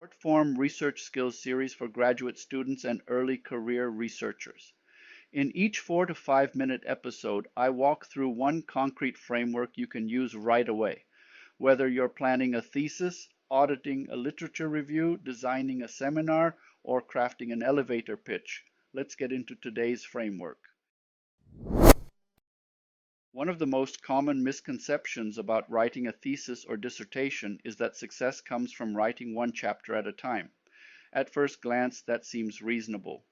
Short-form research skills series for graduate students and early career researchers. In each 4 to 5 minute episode, I walk through one concrete framework you can use right away. Whether you're planning a thesis, auditing a literature review, designing a seminar, or crafting an elevator pitch, let's get into today's framework. One of the most common misconceptions about writing a thesis or dissertation is that success comes from writing one chapter at a time. At first glance, that seems reasonable.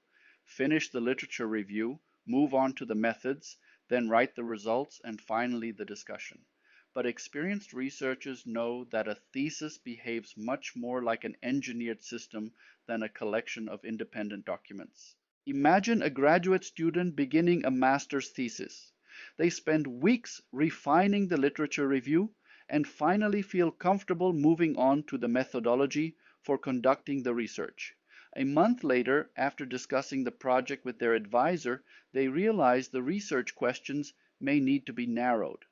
Finish the literature review, move on to the methods, then write the results, and finally the discussion. But experienced researchers know that a thesis behaves much more like an engineered system than a collection of independent documents. Imagine a graduate student beginning a master's thesis. They spend weeks refining the literature review and finally feel comfortable moving on to the methodology for conducting the research. A month later, after discussing the project with their advisor, they realize the research questions may need to be narrowed.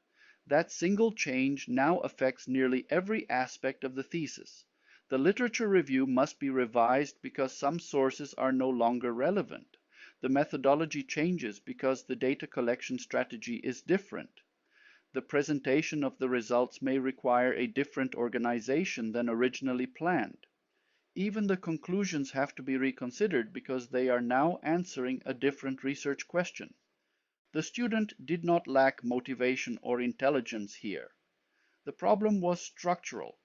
That single change now affects nearly every aspect of the thesis. The literature review must be revised because some sources are no longer relevant. The methodology changes because the data collection strategy is different. The presentation of the results may require a different organization than originally planned. Even the conclusions have to be reconsidered because they are now answering a different research question. The student did not lack motivation or intelligence here. The problem was structural.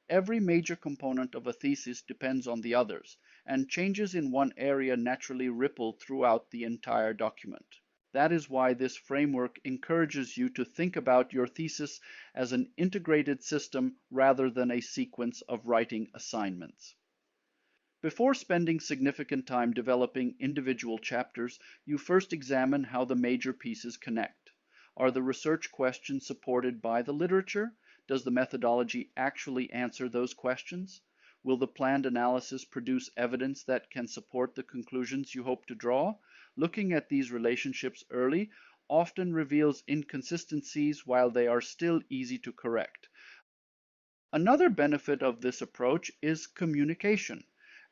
Every major component of a thesis depends on the others, and changes in one area naturally ripple throughout the entire document. That is why this framework encourages you to think about your thesis as an integrated system rather than a sequence of writing assignments. Before spending significant time developing individual chapters, you first examine how the major pieces connect. Are the research questions supported by the literature? Does the methodology actually answer those questions? Will the planned analysis produce evidence that can support the conclusions you hope to draw? Looking at these relationships early often reveals inconsistencies while they are still easy to correct. Another benefit of this approach is communication.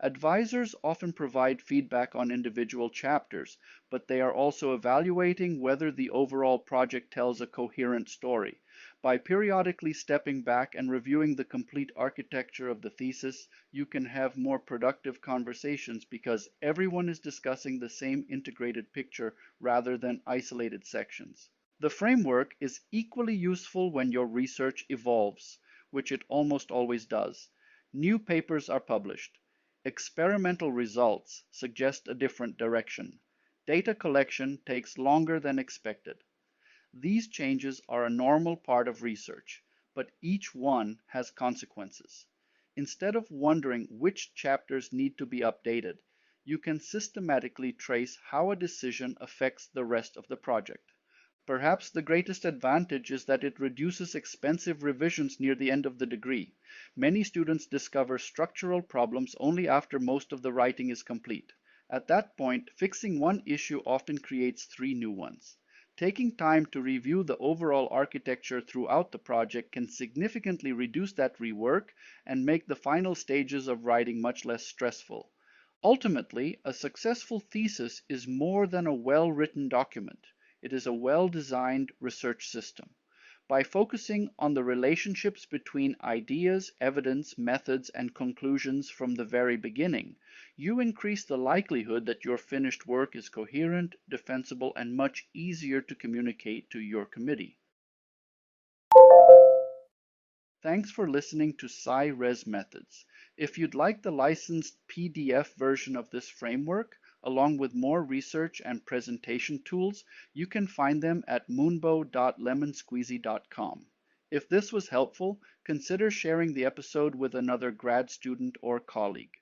Advisors often provide feedback on individual chapters, but they are also evaluating whether the overall project tells a coherent story. By periodically stepping back and reviewing the complete architecture of the thesis, you can have more productive conversations because everyone is discussing the same integrated picture rather than isolated sections. The framework is equally useful when your research evolves, which it almost always does. New papers are published. Experimental results suggest a different direction. Data collection takes longer than expected. These changes are a normal part of research, but each one has consequences. Instead of wondering which chapters need to be updated, you can systematically trace how a decision affects the rest of the project. Perhaps the greatest advantage is that it reduces expensive revisions near the end of the degree. Many students discover structural problems only after most of the writing is complete. At that point, fixing one issue often creates 3 new ones. Taking time to review the overall architecture throughout the project can significantly reduce that rework and make the final stages of writing much less stressful. Ultimately, a successful thesis is more than a well-written document. It is a well-designed research system. By focusing on the relationships between ideas, evidence, methods, and conclusions from the very beginning, you increase the likelihood that your finished work is coherent, defensible, and much easier to communicate to your committee. Thanks for listening to SciResMethods. If you'd like the licensed PDF version of this framework, along with more research and presentation tools, you can find them at moonbow.lemonsqueezy.com. If this was helpful, consider sharing the episode with another grad student or colleague.